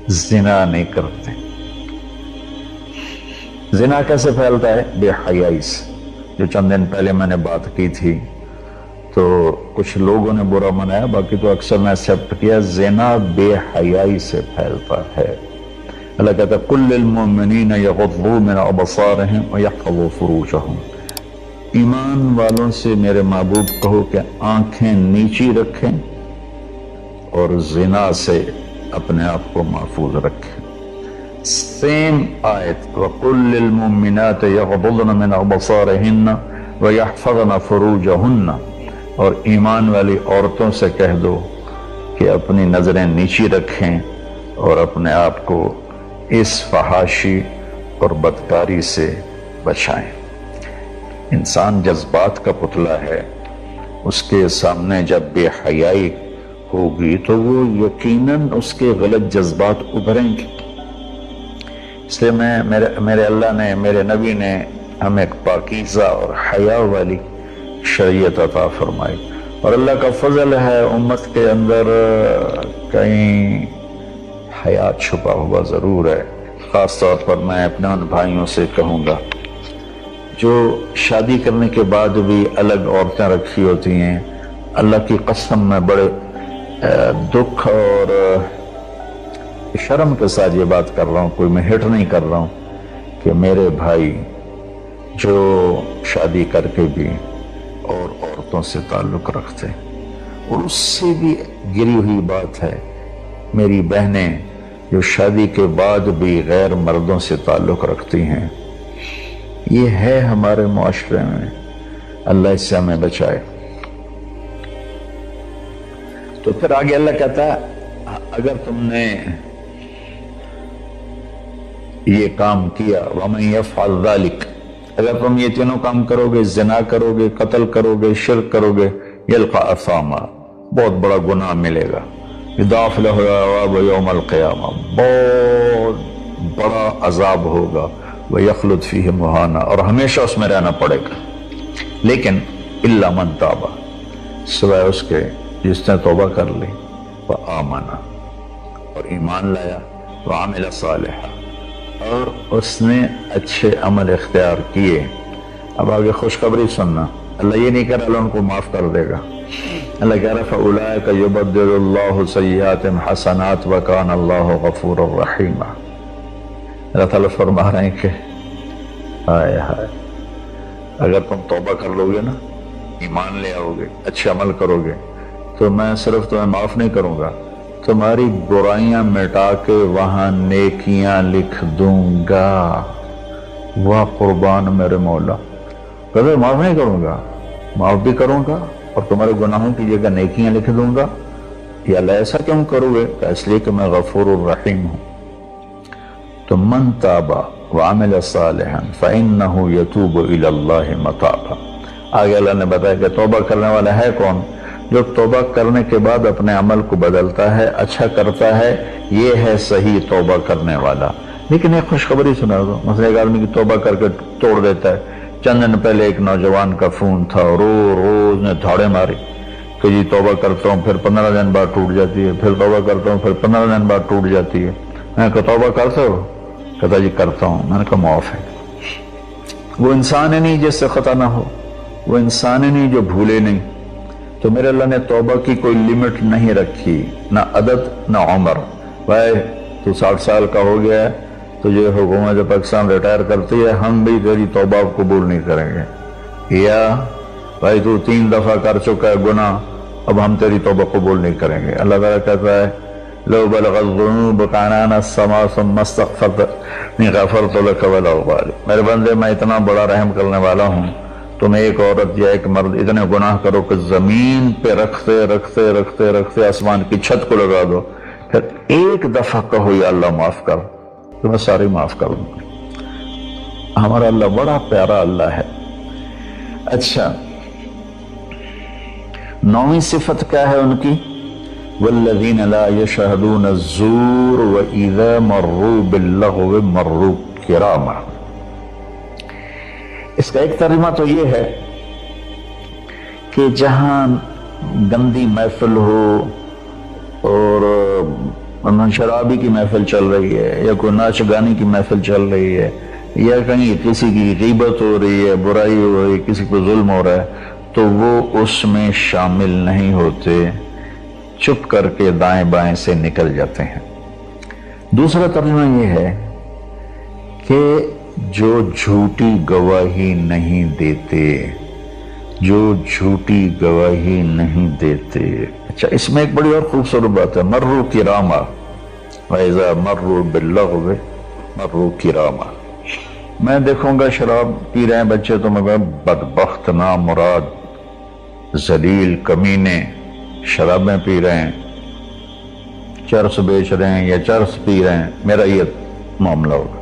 زنا نہیں کرتے۔ زنا کیسے پھیلتا ہے؟ بے حیائی سے، جو چند دن پہلے میں نے بات کی تھی تو کچھ لوگوں نے برا منایا، باقی تو اکثر نے ایکسپٹ کیا۔ زنا بے حیائی سے پھیلتا ہے۔ اللہ کہتا ہے کل المؤمنین یغضوا من ابصارہم ویحفظوا فروجہم، ایمان والوں سے میرے محبوب کہو کہ آنکھیں نیچی رکھیں اور زنا سے اپنے آپ کو محفوظ رکھیں۔ سیم آیت وَقُلْ لِلْمُؤْمِنَاتِ يَغْضُضْنَ مِنْ أَبْصَارِهِنَّ وَيَحْفَظْنَ فُرُوجَهُنَّ، اور ایمان والی عورتوں سے کہہ دو کہ اپنی نظریں نیچی رکھیں اور اپنے آپ کو اس فحاشی اور بدکاری سے بچائیں۔ انسان جذبات کا پتلا ہے، اس کے سامنے جب بے حیائی ہوگی تو وہ یقیناً اس کے غلط جذبات ابھریں گے۔ اس لیے میرے اللہ نے، میرے نبی نے ہمیں ایک پاکیزہ اور حیا والی شریعت عطا فرمائی، اور اللہ کا فضل ہے امت کے اندر کہیں حیا چھپا ہوا ضرور ہے۔ خاص طور پر میں اپنے ان بھائیوں سے کہوں گا جو شادی کرنے کے بعد بھی الگ عورتیں رکھی ہوتی ہیں، اللہ کی قسم میں بڑے دکھ اور شرم کے ساتھ یہ بات کر رہا ہوں، کوئی میں ہٹ نہیں کر رہا ہوں، کہ میرے بھائی جو شادی کر کے بھی اور عورتوں سے تعلق رکھتے، اور اس سے بھی گری ہوئی بات ہے میری بہنیں جو شادی کے بعد بھی غیر مردوں سے تعلق رکھتی ہیں۔ یہ ہے ہمارے معاشرے میں، اللہ اس سے ہمیں بچائے۔ تو پھر آگے اللہ کہتا ہے اگر تم نے یہ کام کیا وَمَن يَفْعَلْ ذَلِكَ، اگر تم یہ تینوں کام کرو گے، زنا کرو گے، قتل کرو گے، شرک کرو گے، يَلْقَ أَثَامًا، بہت بڑا گناہ ملے گا، يُضَاعَفْ لَهُ الْعَذَابُ يَوْمَ الْقِيَامَةِ، بہت بڑا عذاب ہوگا، وَيَخْلُدْ فِيهِ مُهَانًا، اور ہمیشہ اس میں رہنا پڑے گا۔ لیکن إِلَّا مَن تَابَ، سوائے اس کے جس نے توبہ کر لی، وَآمَنَ، اور ایمان لایا، وَعَمِلَ صَالِحًا، اور اس نے اچھے عمل اختیار کیے۔ اب آگے خوشخبری سننا، اللہ یہ نہیں کہہ رہا اللہ ان کو معاف کر دے گا، اللہ کہہ رہا فَأُولَئِكَ يُبَدِّلُ اللَّهُ سَيِّئَاتِهِمْ حَسَنَاتٍ وَكَانَ اللَّهُ غَفُورًا رَحِيمًا۔ اللہ تعالیٰ فرما رہے ہیں کہ ہائے ہائے، اگر تم توبہ کر لو گے نا، ایمان لے آؤ گے، اچھے عمل کرو گے، تو میں صرف تمہیں معاف نہیں کروں گا، تمہاری برائیاں مٹا کے وہاں نیکیاں لکھ دوں گا۔ واہ قربان میرے مولا، کہتے معاف نہیں کروں گا، معاف بھی کروں گا اور تمہارے گناہوں کی جگہ نیکیاں لکھ دوں گا۔ یا اللہ ایسا کیوں کرو گے؟ اس لیے کہ میں غفور الرحیم ہوں۔ تو من تاب وعمل صالحا فإنه يتوب إلى الله متابا، آگے اللہ نے بتایا کہ توبہ کرنے والا ہے کون؟ جو توبہ کرنے کے بعد اپنے عمل کو بدلتا ہے، اچھا کرتا ہے، یہ ہے صحیح توبہ کرنے والا۔ لیکن ایک خوشخبری سنا دو، مثلا ایک آدمی کی توبہ کر کے توڑ دیتا ہے۔ چند دن پہلے ایک نوجوان کا فون تھا، روز نے دھاڑے ماری کہ جی توبہ کرتا ہوں، پھر 15 دن بعد ٹوٹ جاتی ہے، پھر توبہ کرتا ہوں، پھر 15 دن بعد ٹوٹ جاتی ہے۔ میں نے کہا توبہ کرتے ہو؟ کہتا جی کرتا ہوں۔ میں نے کہا معاف ہے۔ وہ انسان ہی نہیں جس سے خطا نہ ہو، وہ انسان ہی نہیں جو بھولے نہیں۔ تو میرے اللہ نے توبہ کی کوئی لیمٹ نہیں رکھی، نہ عدد نہ عمر۔ بھائی تو 60 سال کا ہو گیا ہے، تجھے حکومت پاکستان ریٹائر کرتی ہے، ہم بھی تیری توبہ قبول نہیں کریں گے۔ یا بھائی تو 3 دفعہ کر چکا ہے گناہ، اب ہم تیری توبہ قبول نہیں کریں گے۔ اللہ تعالیٰ کہتا ہے لو بلغت الذنوب عنان السماء ثم استغفرتنی غفرت لک ولا ابالی۔ میرے بندے میں اتنا بڑا رحم کرنے والا ہوں، تم ایک عورت یا ایک مرد اتنے گناہ کرو کہ زمین پہ رکھتے رکھتے رکھتے رکھتے آسمان کی چھت کو لگا دو، پھر ایک دفعہ کہو یا اللہ معاف کر، تو میں ساری معاف کر دوں گا۔ ہمارا اللہ بڑا پیارا اللہ ہے۔ اچھا، 9ویں صفت کیا ہے ان کی؟ والذین لا یشہدون الزور واذا مروا باللغو مروا کراما۔ اس کا ایک ترجمہ تو یہ ہے کہ جہاں گندی محفل ہو اور ورنہ شرابی کی محفل چل رہی ہے یا کوئی ناچ گانے کی محفل چل رہی ہے یا کہیں کسی کی غیبت ہو رہی ہے، برائی ہو رہی ہے، کسی کو ظلم ہو رہا ہے، تو وہ اس میں شامل نہیں ہوتے، چپ کر کے دائیں بائیں سے نکل جاتے ہیں۔ دوسرا ترجمہ یہ ہے کہ جو جھوٹی گواہی نہیں دیتے، جو جھوٹی گواہی نہیں دیتے۔ اچھا، اس میں ایک بڑی اور خوبصورت بات ہے، مروا کراما، وَإِذَا مروا بِاللَّغْوِ مروا کراما۔ میں دیکھوں گا شراب پی رہے ہیں بچے تو میں کہوں بدبخت، نامراد، ذلیل، کمینے، شرابیں پی رہے ہیں، چرس بیچ رہے ہیں یا چرس پی رہے ہیں، میرا یہ معاملہ ہوگا۔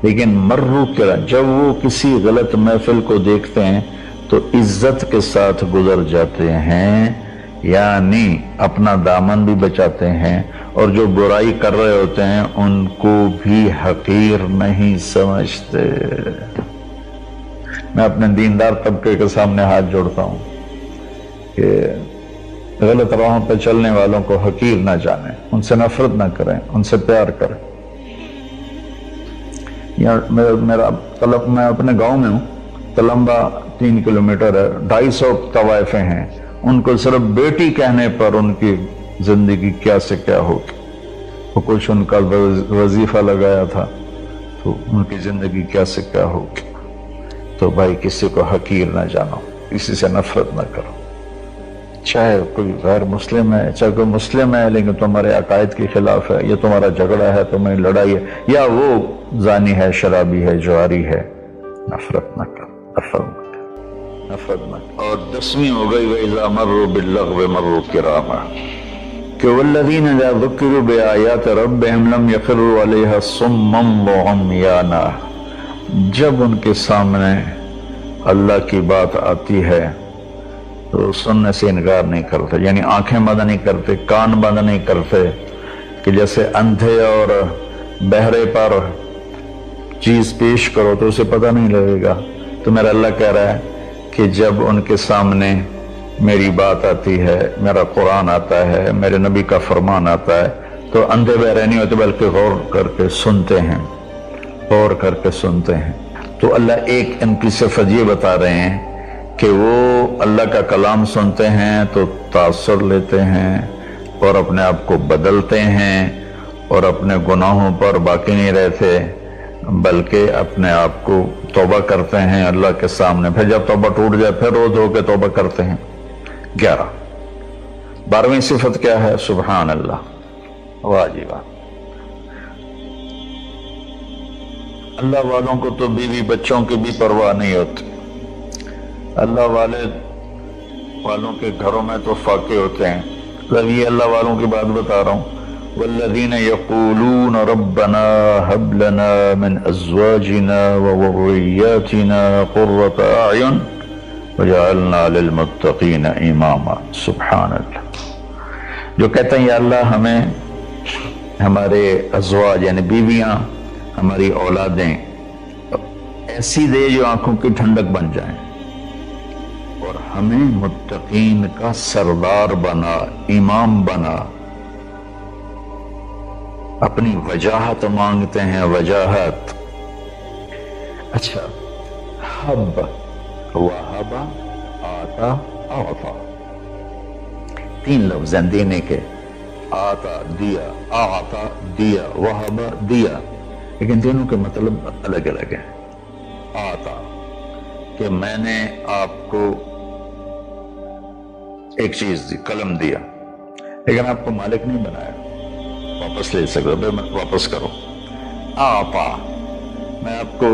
لیکن مرو کرا، جب وہ کسی غلط محفل کو دیکھتے ہیں تو عزت کے ساتھ گزر جاتے ہیں، یعنی اپنا دامن بھی بچاتے ہیں، اور جو برائی کر رہے ہوتے ہیں ان کو بھی حقیر نہیں سمجھتے۔ میں اپنے دیندار طبقے کے سامنے ہاتھ جوڑتا ہوں کہ غلط راہوں پہ چلنے والوں کو حقیر نہ جانیں، ان سے نفرت نہ کریں، ان سے پیار کریں۔ میں اپنے گاؤں میں ہوں، تلمبا 3 کلومیٹر ہے، 250 طوائفیں ہیں، ان کو صرف بیٹی کہنے پر ان کی زندگی کیا سے کیا ہوگی۔ وہ کچھ ان کا وظیفہ لگایا تھا تو ان کی زندگی کیا سے کیا ہوگی۔ تو بھائی کسی کو حقیر نہ جانو، کسی سے نفرت نہ کرو، چاہے کوئی غیر مسلم ہے، چاہے کوئی مسلم ہے لیکن تمہارے عقائد کے خلاف ہے، یا تمہارا جھگڑا ہے، تمہاری لڑائی ہے، یا وہ زانی ہے، شرابی ہے، جواری ہے، نفرت نہ کرو، نفرت نہ کرو۔ اور 10ویں ہو گئی وَإِذَا مَرُّوا بِاللَّغْوِ مَرُّوا كِرَامًا، کہ وَالَّذِينَ إِذَا ذُكِّرُوا بِآيَاتِ رَبِّهِمْ لَمْ يَخِرُّوا عَلَيْهَا صُمًّا وَعُمْيَانًا، جب ان کے سامنے اللہ کی بات آتی ہے تو سننے سے انکار نہیں کرتے، یعنی آنکھیں بند نہیں کرتے، کان بند نہیں کرتے، کہ جیسے اندھے اور بہرے پر چیز پیش کرو تو اسے پتہ نہیں لگے گا۔ تو میرا اللہ کہہ رہا ہے کہ جب ان کے سامنے میری بات آتی ہے، میرا قرآن آتا ہے، میرے نبی کا فرمان آتا ہے، تو اندھے بہرے نہیں ہوتے بلکہ غور کر کے سنتے ہیں، غور کر کے سنتے ہیں۔ تو اللہ ایک ان کی صفت یہ بتا رہے ہیں کہ وہ اللہ کا کلام سنتے ہیں تو تاثر لیتے ہیں اور اپنے آپ کو بدلتے ہیں اور اپنے گناہوں پر باقی نہیں رہتے، بلکہ اپنے آپ کو توبہ کرتے ہیں اللہ کے سامنے، پھر جب توبہ ٹوٹ جائے پھر رو دھو کے توبہ کرتے ہیں۔ 11 12ویں صفت کیا ہے؟ سبحان اللہ، واجبہ۔ اللہ والوں کو تو بیوی بچوں کی بھی پرواہ نہیں ہوتی، اللہ والوں کے گھروں میں تو فاقے ہوتے ہیں۔ اب یہ اللہ والوں کی بات بتا رہا ہوں، والذین یقولون ربنا هب لنا من ازواجنا وذریاتنا قرۃ اعین وجعلنا للمتقین اماما۔ سبحان اللہ، جو کہتے ہیں یا اللہ ہمیں ہمارے ازواج یعنی بیویاں، ہماری اولادیں ایسی دے جو آنکھوں کی ٹھنڈک بن جائیں، اور ہمیں متقین کا سردار بنا، امام بنا۔ اپنی وجاہت مانگتے ہیں، وجاہت۔ اچھا، حب، وہب، آتا، اعطا، 3 لفظ ہیں دینے کے، آتا دیا، اعطا دیا، وہب دیا، لیکن تینوں کے مطلب الگ الگ ہیں۔ آتا کہ میں نے آپ کو ایک چیز دی، قلم دیا، لیکن آپ کو مالک نہیں بنایا، واپس لے سکتے، واپس کرو۔ آتا، میں آپ کو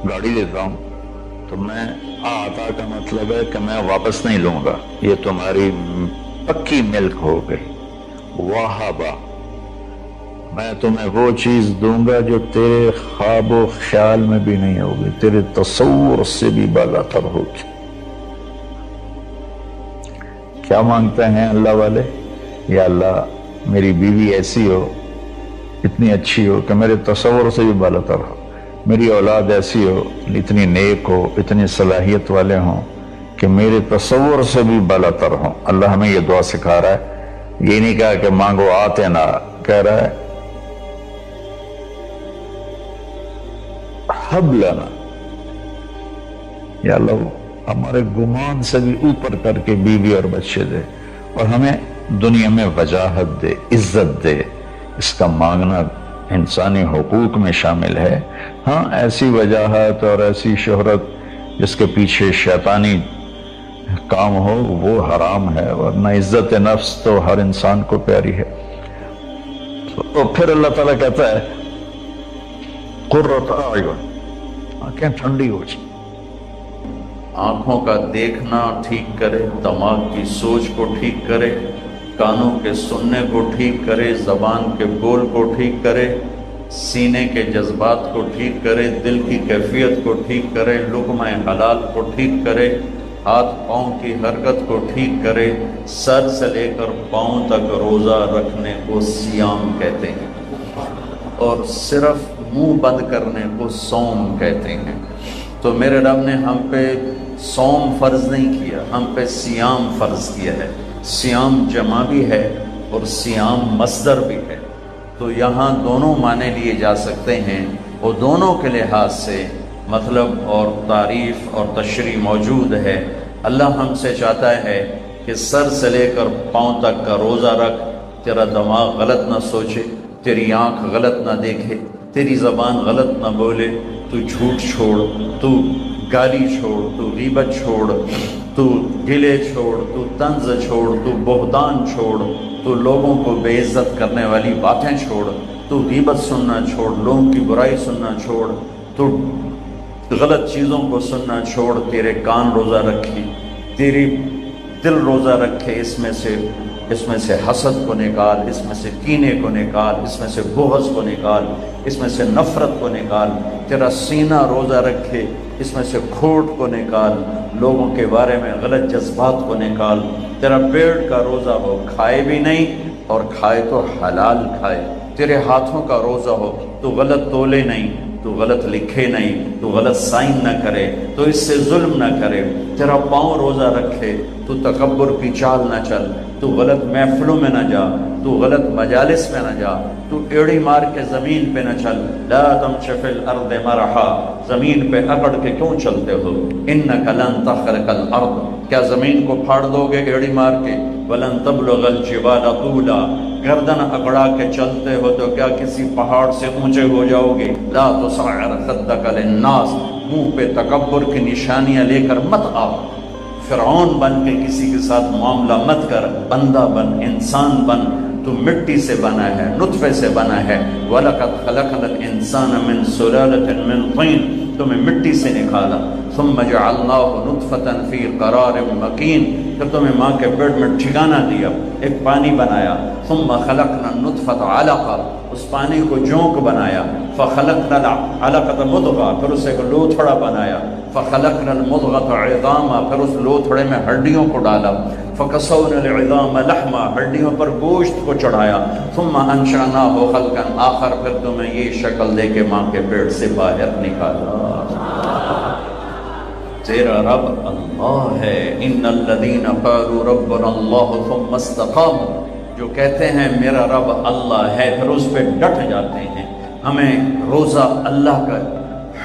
گاڑی دیتا ہوں تو میں آتا کا مطلب ہے کہ میں واپس نہیں لوں گا، یہ تمہاری پکی ملک ہو گئی۔ وہبا، میں تمہیں وہ چیز دوں گا جو تیرے خواب و خیال میں بھی نہیں ہوگی، تیرے تصور سے بھی بالا تر ہوگی۔ کیا مانگتے ہیں اللہ والے؟ یا اللہ میری بیوی ایسی ہو، اتنی اچھی ہو کہ میرے تصور سے بھی بالا تر ہو، میری اولاد ایسی ہو، اتنی نیک ہو، اتنی صلاحیت والے ہوں کہ میرے تصور سے بھی بالا تر ہوں۔ اللہ ہمیں یہ دعا سکھا رہا ہے، یہ نہیں کہا کہ مانگو آتے نہ، کہہ رہا ہے حب لنا، یا اللہ ہمارے گمان سے بھی اوپر کر کے بیوی اور بچے دے، اور ہمیں دنیا میں وجاہت دے، عزت دے۔ اس کا مانگنا انسانی حقوق میں شامل ہے۔ ہاں ایسی وجاہت اور ایسی شہرت جس کے پیچھے شیطانی کام ہو وہ حرام ہے، ورنہ عزت نفس تو ہر انسان کو پیاری ہے۔ تو پھر اللہ تعالیٰ کہتا ہے قرۃ اعین، آنکھیں ٹھنڈی ہو جائیں، آنکھوں کا دیکھنا ٹھیک کرے، دماغ کی سوچ کو ٹھیک کرے، کانوں کے سننے کو ٹھیک کرے، زبان کے بول کو ٹھیک کرے، سینے کے جذبات کو ٹھیک کرے، دل کی کیفیت کو ٹھیک کرے، لقمہ حلال کو ٹھیک کرے، ہاتھ پاؤں کی حرکت کو ٹھیک کرے، سر سے لے کر پاؤں تک روزہ رکھنے کو صیام کہتے ہیں، اور صرف منہ بند کرنے کو صوم کہتے ہیں۔ تو میرے رب نے ہم پہ صوم فرض نہیں کیا، ہم پہ صیام فرض کیا ہے۔ صیام جمع بھی ہے اور صیام مصدر بھی ہے، تو یہاں دونوں معنی لیے جا سکتے ہیں، وہ دونوں کے لحاظ سے مطلب اور تعریف اور تشریح موجود ہے۔ اللہ ہم سے چاہتا ہے کہ سر سے لے کر پاؤں تک کا روزہ رکھ، تیرا دماغ غلط نہ سوچے، تیری آنکھ غلط نہ دیکھے، تیری زبان غلط نہ بولے، تو جھوٹ چھوڑ، تو گالی چھوڑ، تو غیبت چھوڑ، تو گلے چھوڑ، تو طنز چھوڑ، تو بہتان چھوڑ، تو لوگوں کو بے عزت کرنے والی باتیں چھوڑ، تو غیبت سننا چھوڑ، لوگوں کی برائی سننا چھوڑ، تو غلط چیزوں کو سننا چھوڑ، تیرے کان روزہ رکھے، تیری دل روزہ رکھے، اس میں سے حسد کو نکال، اس میں سے کینے کو نکال، اس میں سے بغض کو نکال، اس میں سے نفرت کو نکال، تیرا سینہ روزہ رکھے، اس میں سے کھوٹ کو نکال، لوگوں کے بارے میں غلط جذبات کو نکال، تیرا پیٹ کا روزہ ہو، کھائے بھی نہیں اور کھائے تو حلال کھائے، تیرے ہاتھوں کا روزہ ہو، تو غلط تولے نہیں، تو غلط لکھے نہیں، تو غلط سائن نہ کرے، تو اس سے ظلم نہ کرے، تیرا پاؤں روزہ رکھے، تو تکبر کی چال نہ چل، تو غلط محفلوں میں نہ جا، تو غلط مجالس میں نہ جا، تو ایڑی مار کے زمین پہ نہ چل، لا تمش فی الارض مرحا، زمین پہ اکڑ کے کیوں چلتے ہو، انک لن تخرق الارض، کیا زمین کو پھاڑ دو گے ایڑی مار کے، ولن تبلغ الجبال طولا، گردن اکڑا کے چلتے ہو تو کیا کسی پہاڑ سے اونچے ہو جاؤ گے، لا تصعر خدک للناس، منہ پہ تکبر کی نشانیاں لے کر مت آؤ، فرعون بن کے کسی کے ساتھ معاملہ مت کر، بندہ بن، انسان بن، تو مٹی سے بنا ہے، نطفے سے بنا ہے، وَلَقَدْ خَلَقْنَا الْإِنسَانَ مِنْ سُلَالَةٍ مِنْ طِينٍ، تمہیں مٹی سے نکالا، ثُمَّ جَعَلْنَاهُ نُطْفَةً فِي قَرَارٍ مَكِينٍ، پھر تمہیں ماں کے پیٹ میں ٹھکانہ دیا، ایک پانی بنایا، ثُمَّ خَلَقْنَا النُّطْفَةَ عَلَقَةً، اس پانی کو جونک بنایا، فَخَلَقْنَا الْعَلَقَةَ مُضْغَةً، پھر اسے ایک لوتھڑا بنایا، فَخَلَقْنَا الْمُضْغَةَ عِظَامًا، پھر اس لوتھڑے میں ہڈیوں کو ڈالا، فَكَسَوْنَا الْعِظَامَ لَحْمًا، ہڈیوں پر گوشت کو چڑھایا، ثُمَّ أَنشَأْنَاهُ خَلْقًا آخر، پھر تمہیں یہ شکل دے کے ماں کے پیٹ سے باہر نکالا۔ تیرا رب اللہ ہے، ان الذین قالوا ربنا اللہ ثم استقاموا، جو کہتے ہیں میرا رب اللہ ہے پھر اس پہ ڈٹ جاتے ہیں۔ ہمیں روزہ اللہ کا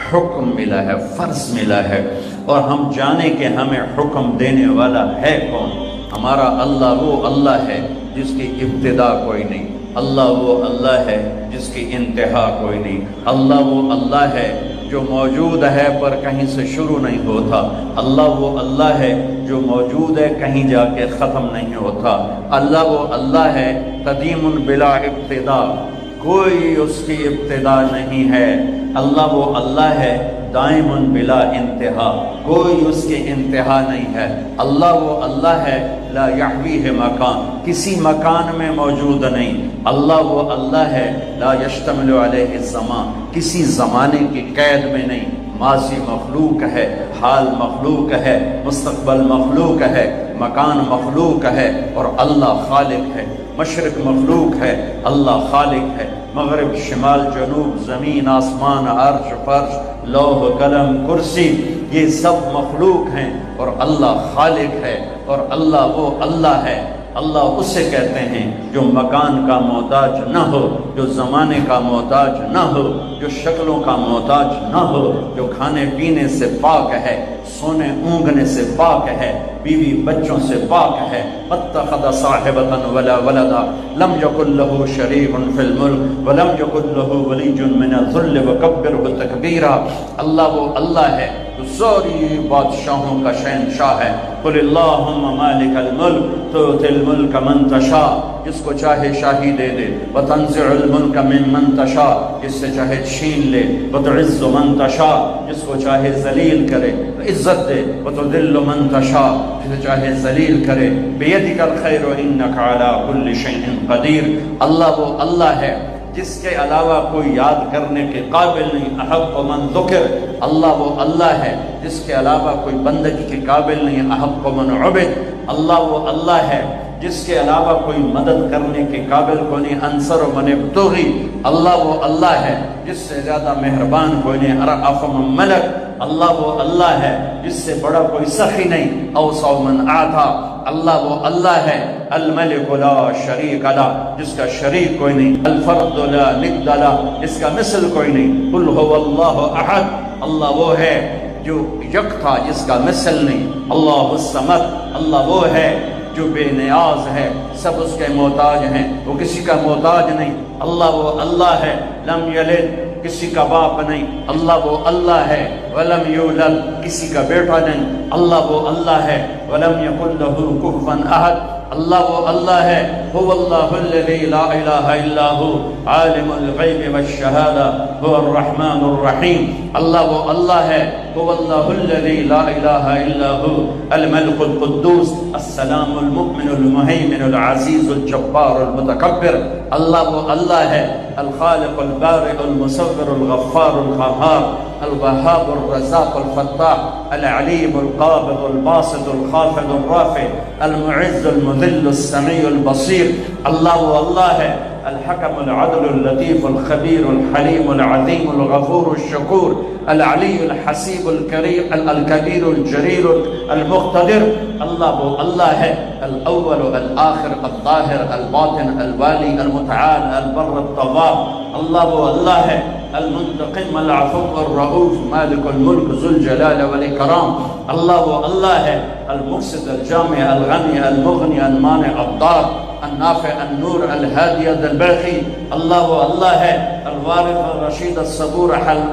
حکم ملا ہے، فرض ملا ہے، اور ہم جانیں کہ ہمیں حکم دینے والا ہے کون۔ ہمارا اللہ وہ اللہ ہے جس کی ابتدا کوئی نہیں، اللہ وہ اللہ ہے جس کی انتہا کوئی نہیں، اللہ وہ اللہ ہے جو موجود ہے پر کہیں سے شروع نہیں ہوتا، اللہ وہ اللہ ہے جو موجود ہے کہیں جا کے ختم نہیں ہوتا، اللہ وہ اللہ ہے قدیم بلا ابتدا، کوئی اس کی ابتدا نہیں ہے، اللہ وہ اللہ ہے دائم بلا انتہا، کوئی اس کی انتہا نہیں ہے، اللہ وہ اللہ ہے لا یحویہ مکان، کسی مکان میں موجود نہیں، اللہ وہ اللہ ہے لا یشتمل علیہ الزمان، کسی زمانے کی قید میں نہیں، ماضی مخلوق ہے، حال مخلوق ہے، مستقبل مخلوق ہے، مکان مخلوق ہے، اور اللہ خالق ہے، مشرق مخلوق ہے، اللہ خالق ہے، مغرب شمال جنوب زمین آسمان عرش فرش لوح قلم کرسی یہ سب مخلوق ہیں، اور اللہ خالق ہے، اور اللہ وہ اللہ ہے اللہ اسے کہتے ہیں جو مکان کا محتاج نہ ہو، جو زمانے کا محتاج نہ ہو، جو شکلوں کا محتاج نہ ہو، جو کھانے پینے سے پاک ہے، سونے اونگنے سے پاک ہے، بیوی بچوں سے پاک ہے۔ واتخذ صاحبۃ ولا ولدا لم یکن لہ شریک فی الملک ولم یکن لہ ولی من الذل وکبرہ تکبیرا۔ اللہ وہ اللہ ہے جو ساری بادشاہوں کا شہنشاہ ہے۔ قل اللہم مالک الملک تؤتی الملک من تشاء، جس کو چاہے شاہی دے دے، وتنزع الملک ممن تشاء، جس سے چاہے چھین لے، وتعز من تشاء، جس کو چاہے ذلیل کرے عزت دے، وتذل من تشاء، جسے چاہے ذلیل کرے۔ بیدک الخیر انک علی کل شیء قدیر۔ اللہ وہ اللہ ہے جس کے علاوہ کوئی یاد کرنے کے قابل نہیں۔ احق من ذکر، اللہ وہ اللہ ہے جس کے علاوہ کوئی بندگی کے قابل نہیں۔ احق من عبد، اللہ وہ اللہ ہے جس کے علاوہ کوئی مدد کرنے کے قابل کو نہیں۔ انصر من ابتغی، اللہ وہ اللہ ہے جس سے زیادہ مہربان کوئی نہیں۔ ارأف من ملک، اللہ وہ اللہ ہے جس سے بڑا کوئی سخی نہیں۔ اوسع من اعطا، اللہ وہ اللہ ہے الملک لا شریک لہ، جس کا شریک کوئی نہیں۔ الفرد لا ند لہ، اس کا مثل کوئی نہیں۔ قل هو اللہ احد، اللہ وہ ہے جو یکتا جس کا مثل نہیں۔ اللہ الصمد، اللہ وہ ہے جو بے نیاز ہے، سب اس کے محتاج ہیں، وہ کسی کا محتاج نہیں۔ اللہ وہ اللہ ہے لم یلد، کسی کا باپ نہیں۔ اللہ وہ اللہ ہے ولم یولد، کسی کا بیٹا نہیں۔ اللہ وہ اللہ ہے ولم یکن لہ کفوا احد، اللہ وہ اللہ ہے هو اللہ الذی لا الہ الا هو عالم الغیب والشہادہ هو الرحمن الرحیم۔ اللہ وہ اللہ ہے هو اللہ الذی لا الہ الا هو الملک القدوس السلام المؤمن المہیمن العزیز الجبار المتکبر۔ اللہ وہ اللہ ہے الخالق البارئ المصور الغفار القہار الوهاب الرزاق الفتاح العلیم القابض الباسط الخافض الرافع المعز المذل السمیع البصیر۔ اللہ وہ اللہ ہے الحکم العدل اللطیف الخبیر الحلیم العظیم الغفور الشکور العلی الحسیب الکبیر الجلیل المقتدر۔ اللہ وہ اللہ ہے الاول الآخر الظاہر الباطن الوالی المتعال البر الطواب۔ اللہ وہ اللہ ہے المنتقم العفو الرؤوف مالک الملک ذو الجلال والاکرام۔ اللہ وہ اللہ ہے المقصد الجامع الغنی المغنی المانع الضار النافع النور الهادي الباقي۔ اللہ وہ اللہ ہے الوارث الرشید الصبور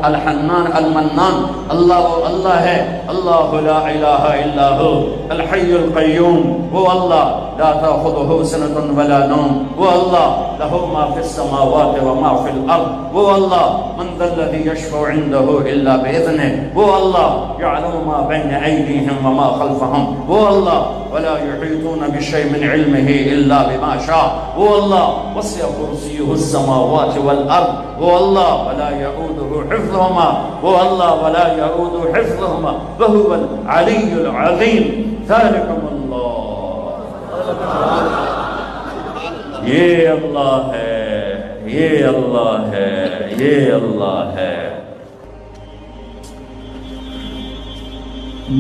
الحنان المنان۔ اللہ وہ اللہ ہے اللہ لا الہ الا هو الحی القیوم، وہ اللہ لا تأخذه سنة ولا نوم، وہ اللہ له ما في السماوات وما في الارض، وہ اللہ من ذا الذي يشفع عنده الا باذنه، وہ اللہ يعلم ما بين ايديهم وما خلفهم، وہ اللہ ولا يحيطون بشيء من علمه الا بما شاء، وہ اللہ وسع کرسیہ السماوات والارض، وہ اللہ ولا يؤوده حفظهما، وہ اللہ ولا يؤوده حفظهما وهو العلی العظیم۔ ذلکم اللہ، یہ اللہ ہے، یہ اللہ ہے، یہ اللہ ہے۔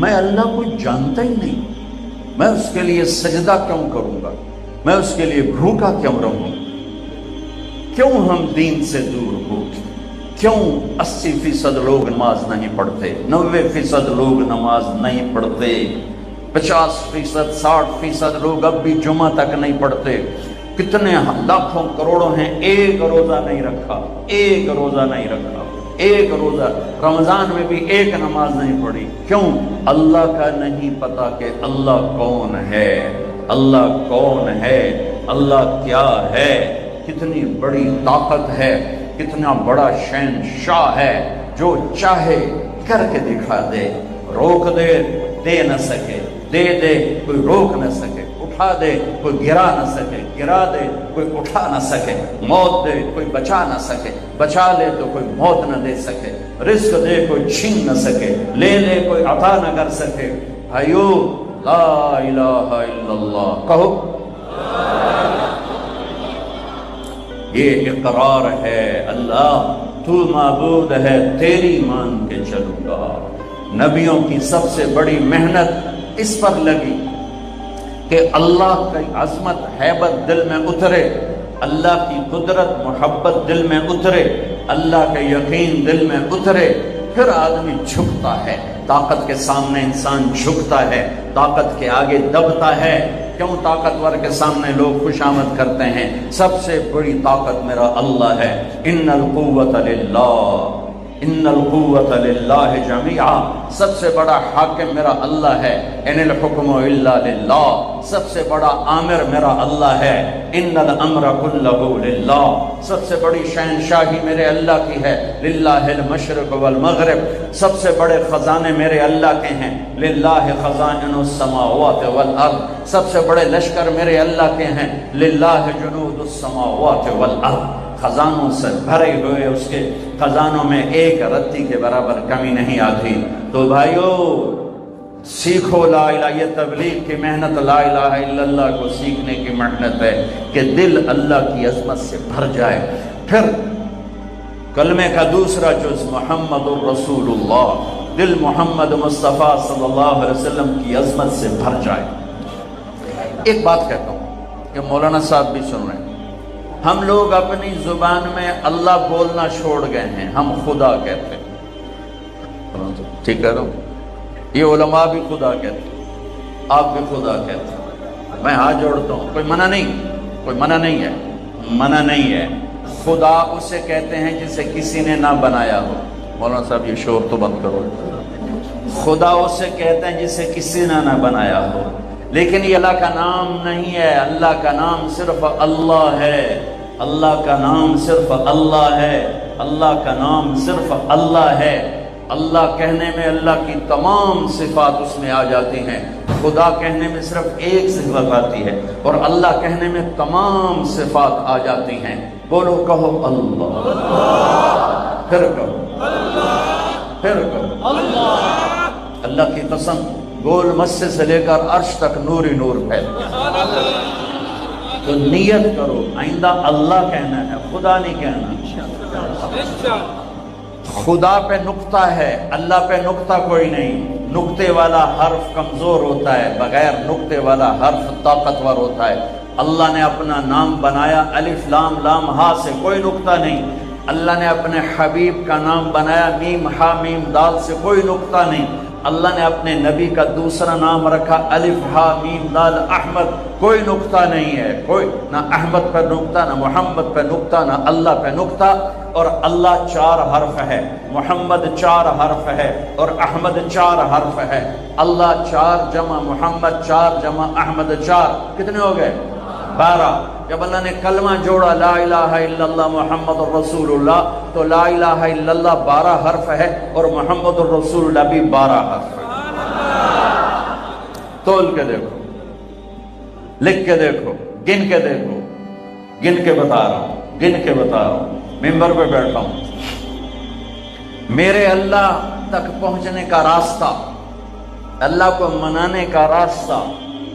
میں اللہ کو جانتا ہی نہیں، میں اس کے لیے سجدہ کیوں کروں گا؟ میں اس کے لیے بھوکا کیوں رہوں؟ کیوں ہم دین سے دور ہو؟ کیوں 80% لوگ نماز نہیں پڑھتے، 90% لوگ نماز نہیں پڑھتے، 50%، 60% لوگ اب بھی جمعہ تک نہیں پڑھتے، کتنے لاکھوں کروڑوں ہیں ایک روزہ نہیں رکھا، ایک روزہ نہیں رکھا، ایک روزہ، رمضان میں بھی ایک نماز نہیں پڑھی۔ کیوں؟ اللہ کا نہیں پتا کہ اللہ کون ہے، اللہ کون ہے، اللہ کیا ہے، کتنی بڑی طاقت ہے، کتنا بڑا شہنشاہ ہے، جو چاہے کر کے دکھا دے، روک دے دے نہ سکے، دے دے کوئی روک نہ سکے، اٹھا دے کوئی گرا نہ سکے، گرا دے کوئی اٹھا نہ سکے، موت دے کوئی بچا نہ سکے، بچا لے تو کوئی موت نہ دے سکے، رزق دے کوئی چھین نہ سکے، لے لے کوئی عطا نہ کر سکے۔ بھائیو لا الہ الا اللہ کہو، یہ اقرار ہے اللہ تو معبود ہے، تیری مان کے چلوں گا۔ نبیوں کی سب سے بڑی محنت اس پر لگی کہ اللہ کی عظمت ہیبت دل میں اترے، اللہ کی قدرت محبت دل میں اترے، اللہ کے یقین دل میں اترے، پھر آدمی جھکتا ہے، طاقت کے سامنے انسان جھکتا ہے، طاقت کے آگے دبتا ہے۔ کیوں طاقتور کے سامنے لوگ خوش آمد کرتے ہیں؟ سب سے بڑی طاقت میرا اللہ ہے۔ ان القوت للہ، ان القوت للہ جمیعا، سب سے بڑا حاکم میرا اللہ ہے۔ ان الحکم الا للہ، سب سے بڑا آمر میرا اللہ ہے۔ ان الامر کلہ للہ، سب سے بڑی شہنشاہی میرے اللہ کی ہے۔ للہ المشرق والمغرب، سب سے بڑے خزانے میرے اللہ کے ہیں۔ للہ خزائن السماوات والارض، سب سے بڑے لشکر میرے اللہ کے ہیں۔ للہ جنود السماوات والارض، خزانوں سے بھرے ہوئے اس کے خزانوں میں ایک رتی کے برابر کمی نہیں آتی۔ تو بھائیو سیکھو لا الہ، یہ تبلیغ کی محنت لا الہ الا اللہ کو سیکھنے کی محنت ہے کہ دل اللہ کی عظمت سے بھر جائے۔ پھر کلمے کا دوسرا جز محمد الرسول اللہ، دل محمد مصطفیٰ صلی اللہ علیہ وسلم کی عظمت سے بھر جائے۔ ایک بات کہتا ہوں کہ مولانا صاحب بھی سن رہے ہیں، ہم لوگ اپنی زبان میں اللہ بولنا چھوڑ گئے ہیں، ہم خدا کہتے ہیں۔ ٹھیک ہے، یہ علماء بھی خدا کہتے ہیں، آپ بھی خدا کہتے ہیں۔ میں ہاتھ جوڑتا ہوں، کوئی منع نہیں، کوئی منع نہیں ہے، منع نہیں ہے۔ خدا اسے کہتے ہیں جسے کسی نے نہ بنایا ہو۔ مولانا صاحب یہ شور تو بند کرو۔ خدا اسے کہتے ہیں جسے کسی نے نہ بنایا ہو، لیکن یہ اللہ کا نام نہیں ہے۔ اللہ کا نام صرف اللہ ہے، اللہ کا نام صرف اللہ ہے، اللہ کا نام صرف اللہ ہے۔ اللہ کہنے میں اللہ کی تمام صفات اس میں آ جاتی ہیں، خدا کہنے میں صرف ایک صفت آتی ہے، اور اللہ کہنے میں تمام صفات آ جاتی ہیں۔ بولو، کہو اللہ، پھر کہو اللہ، پھر کہو اللہ۔ اللہ کی قسم، گول مسجد سے لے کر عرش تک نور ہی نور پھیل گیا۔ تو نیت کرو آئندہ اللہ کہنا ہے، خدا نہیں کہنا۔ خدا پہ نقطہ ہے، اللہ پہ نقطہ کوئی نہیں۔ نقطے والا حرف کمزور ہوتا ہے، بغیر نقطے والا حرف طاقتور ہوتا ہے۔ اللہ نے اپنا نام بنایا الف لام لام ہا سے، کوئی نقطہ نہیں۔ اللہ نے اپنے حبیب کا نام بنایا میم ہا میم دال سے، کوئی نقطہ نہیں۔ اللہ نے اپنے نبی کا دوسرا نام رکھا الف ہا میم دال احمد، کوئی نقطہ نہیں ہے، کوئی نہ احمد پہ نقطہ، نہ محمد پہ نقطہ، نہ اللہ پہ نقطہ۔ اور اللہ 4 حرف ہے، محمد 4 حرف ہے، اور احمد 4 حرف ہے۔ اللہ 4 جمع محمد 4 جمع احمد 4، کتنے ہو گئے؟ 12۔ جب اللہ نے کلمہ جوڑا لا الہ الا اللہ محمد الرسول اللہ، تو لا الہ الا اللہ 12 حرف ہے، اور محمد الرسول اللہ بھی 12 حرف ہے۔ تول کے دیکھو، لکھ کے دیکھو، گن کے دیکھو، گن کے بتا رہا ہوں، گن کے بتا رہا ہوں، ممبر پہ بیٹھا ہوں۔ میرے اللہ تک پہنچنے کا راستہ، اللہ کو منانے کا راستہ،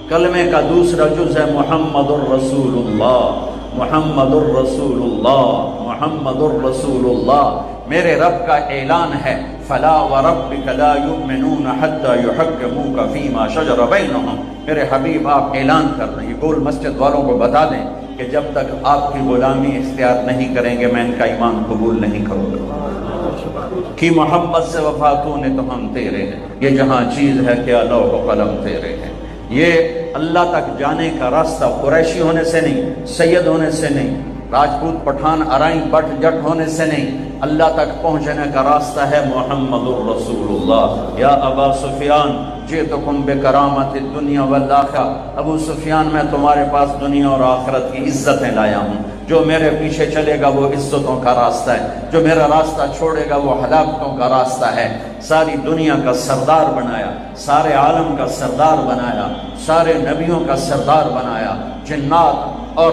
کلمے کا دوسرا جز ہے محمد الرسول اللہ، محمد الرسول اللہ، محمد الرسول اللہ۔ میرے رب کا اعلان ہے فلا وربک لا یؤمنون حتی یحکموک فیما شجر بینہم۔ میرے حبیب آپ اعلان کر رہے ہیں، گول مسجد والوں کو بتا دیں کہ جب تک آپ کی غلامی اختیار نہیں کریں گے میں ان کا ایمان قبول نہیں کروں گا۔ کی محبت سے وفاتوں نے تو ہم تیرے ہیں، یہ جہاں چیز ہے کیا لوح و قلم تیرے ہیں۔ یہ اللہ تک جانے کا راستہ قریشی ہونے سے نہیں، سید ہونے سے نہیں، راجپوت پٹھان ارائیں بٹ جٹ ہونے سے نہیں، اللہ تک پہنچنے کا راستہ ہے محمد الرسول اللہ۔ یا ابا سفیان جئتکم بکرامت الدنیا والآخرہ، ابو سفیان میں تمہارے پاس دنیا اور آخرت کی عزتیں لایا ہوں۔ جو میرے پیچھے چلے گا وہ عزتوں کا راستہ ہے، جو میرا راستہ چھوڑے گا وہ ہلاکتوں کا راستہ ہے۔ ساری دنیا کا سردار بنایا، سارے عالم کا سردار بنایا، سارے نبیوں کا سردار بنایا، جنات اور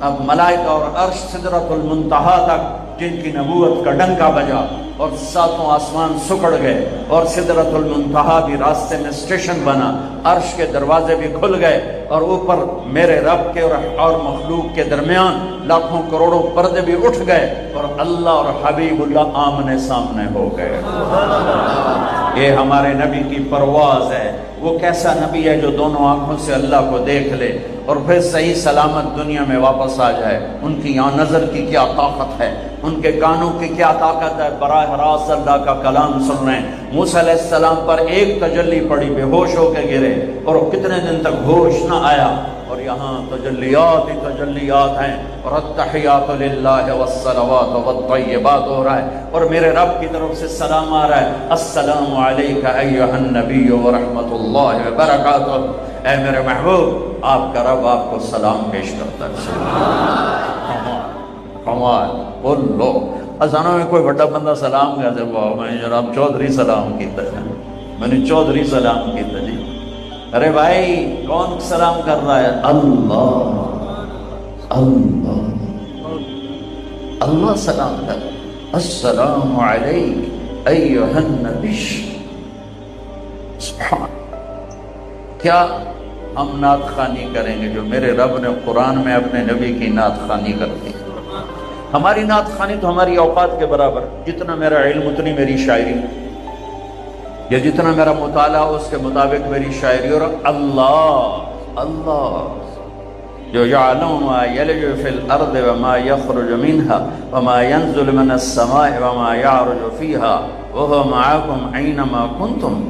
اب ملائکہ اور عرش سدرۃ المنتہا تک جن کی نبوت کا ڈنکا بجا اور 7 آسمان سکڑ گئے اور سدرۃ المنتہا بھی راستے میں اسٹیشن بنا، عرش کے دروازے بھی کھل گئے اور اوپر میرے رب کے اور مخلوق کے درمیان لاکھوں کروڑوں پردے بھی اٹھ گئے اور اللہ اور حبیب اللہ آمنے سامنے ہو گئے۔ یہ ہمارے نبی کی پرواز ہے، وہ کیسا نبی ہے جو دونوں آنکھوں سے اللہ کو دیکھ لے اور پھر صحیح سلامت دنیا میں واپس آ جائے. ان کی یہاں نظر کی کیا طاقت ہے، ان کے کانوں کی کیا طاقت ہے، براہ راست اللہ کا کلام سن رہے ہیں. موسیٰ علیہ السلام پر ایک تجلی پڑی، بے ہوش ہو کے گرے اور کتنے دن تک ہوش نہ آیا. اور یہاں تجلیات ہی تجلیات ہیں، اور التحیات للہ والصلوات والطیبات ہو رہا ہے، اور میرے رب کی طرف سے سلام آ رہا ہے. السلام علیک ایھا النبی ورحمۃ اللہ وبرکاتہ. اے میرے محبوب، آپ کا رب آپ کو سلام پیش کرتا ہے. کمال بولو. اذانوں میں کوئی بڑا بندہ سلام کہتے ہیں، میں جناب چودھری سلام کیتا ہے، میں نے چودھری سلام کیتا. جی ارے بھائی کون سلام کر رہا ہے؟ اللہ اللہ اللہ سلام کر. السلام علیک ایھا النبی. سبحان. کیا ہم نعت خوانی کریں گے جو میرے رب نے قرآن میں اپنے نبی کی نعت خوانی کر دی. ہماری نعت خوانی تو ہماری اوقات کے برابر، جتنا میرا علم اتنی میری شاعری، یا جتنا میرا مطالعہ اس کے مطابق میری شاعری. اور اللہ اللہ جو یعلم ما یلج فی الارض وما یخرج منها وما ینزل من السماء وما یعرج فیها وهو معکم اینما کنتم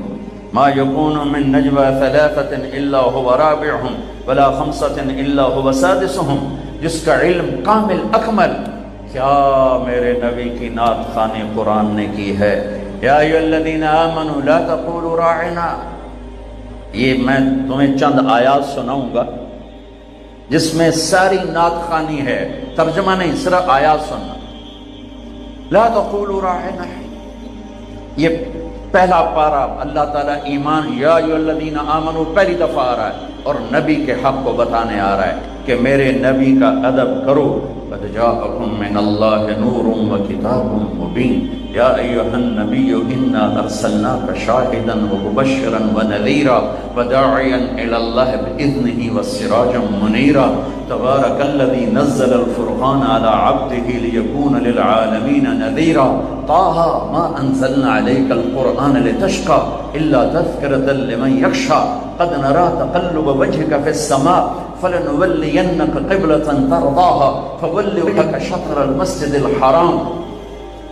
ما یکون من نجوى ثلاثة الا هو رابعهم ولا خمسة الا هو سادسهم. جس کا علم کامل اکمل. کیا میرے نبی کی نعت خوانی قرآن نے کی ہے. یا ایھا الذین آمنوا لا تقولوا راعنا. یہ میں تمہیں چند آیات سناؤں گا جس میں ساری نعت خوانی ہے، ترجمہ نہیں، صرف آیات سننا. لا تقولوا راعنا، یہ پہلا پارہ اللہ تعالیٰ ایمان، یا ایھا الذین آمنوا پہلی دفعہ آ رہا ہے اور نبی کے حق کو بتانے آ رہا ہے کہ میرے نبی کا ادب کرو. قد جاءکم من اللہ نور وکتاب مبین. یا ایھا النبی انا ارسلناک شاہدا ومبشرا ونذیرا وداعیا الی اللہ باذنہ وسراجا منیرا. تبارک الذی نزل الفرقان علی عبدہ لیکون للعالمین نذیرا. طه ما انزلنا عليك القرآن لتشقى الا تذكرة لمن يخشى. قد نرى تقلب وجهك في السماء فلنولينك قبلة ترضاها فول وجهك شطر المسجد الحرام.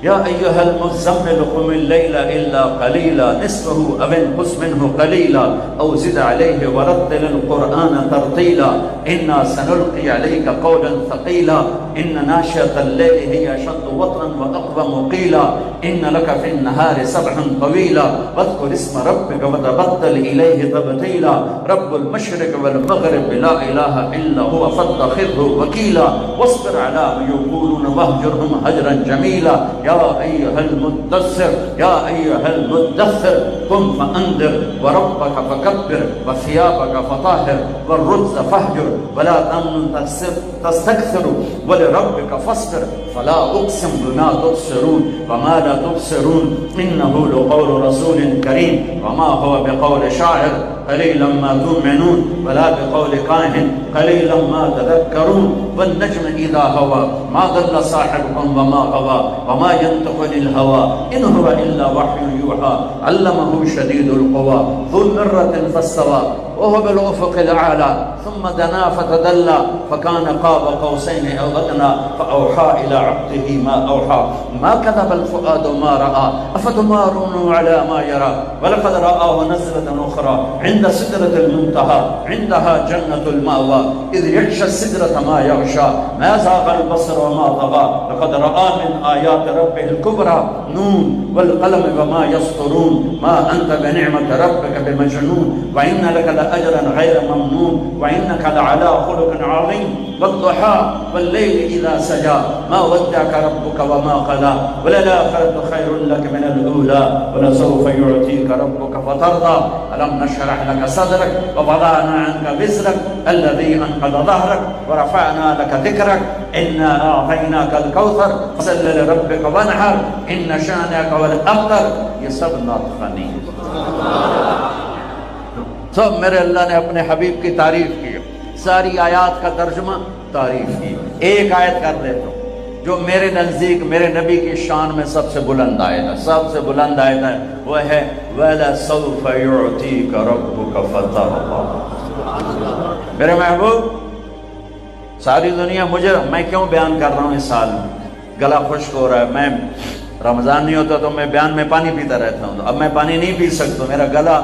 یا ایھا المزمل قم اللیل الا قلیلا نصفه او انقص منه قلیلا او زد علیہ ورتل القرآن ترتیلا. انا سنلقی علیک قولا ثقیلا. ان ناشئة اللیل هی اشد وطئا واقوم قیلا. ان لک فی النهار سبحا طویلا واذکر اسم ربک وتبتل الیہ تبتیلا. رب المشرق والمغرب لا الہ الا هو فاتخذه وکیلا. واصبر على ما یقولون واہجرهم هجرا جمیلا. یا ایھا المدثر یا ایھا المدثر قم فانذر وربک فکبر وثیابک فطہر والرجز فاہجر ولا تمنن تستکثر ولربک فاصبر. فلا اقسم بما تبصرون وما لا تبصرون انه لقول رسول کریم وما هو بقول شاعر قلیلا ما تؤمنون ولا بقول کاہن قلیلا ما تذکرون. والنجم اذا هوى ما ضل صاحبكم وما غوى وما ينطق عن الهوى ان هو الا وحي يوحى علمه شديد القوى ذو مرة فاستوى وهو بالافق الاعلى ثم دنا فتدلى فكان قاب قوسين او ادنى فاوحى الى عبده ما اوحى. ما كذب الفؤاد ما راى افتمارون على ما يرى ولقد رآه نزلة اخرى عند سدرة المنتهى عندها جنة المأوى اذ يغشى السدرة ما يغشى ما زاغ البصر وما طغى لقد رأى من آيات ربه الكبرى. نون والقلم وما يسطرون ما أنت بنعمة ربك بمجنون وإن لك لأجرا غير ممنون وإنك لعلى خلق عظيم. والضحى والليل إذا سجى ما ودعك ربك وما قلى وللآخرة خير لك من الأولى ولسوف يعطيك ربك فترضى. ألم نشرح لك صدرك ووضعنا عنك وزرك الذي أنقض ظهرك ورفعنا لك ذكرك إنا أعطيناك الكوثر فصل لربك وانحر إن شانئك هو الأبتر. یہ سب نعت خوانی سب میرے اللہ نے اپنے حبیب کی تعریف کی. ساری آیات کا ترجمہ تعریف کی. ایک آیت کر دیتا ہوں. جو میرے نزدیک میرے نبی کی شان میں سب سے بلند آیت ہے، سب سے بلند آیت ہے، وہ ہے وَلَسَوْفَ يُعْتِيكَ رَبُّكَ فَتَرْضَىٰ۔ میرے محبوب، ساری دنیا مجھے، میں کیوں بیان کر رہا ہوں اس سال میں، گلا خشک ہو رہا ہے، میں رمضان نہیں ہوتا تو میں بیان میں پانی پیتا رہتا ہوں، اب میں پانی نہیں پی سکتا، میرا گلا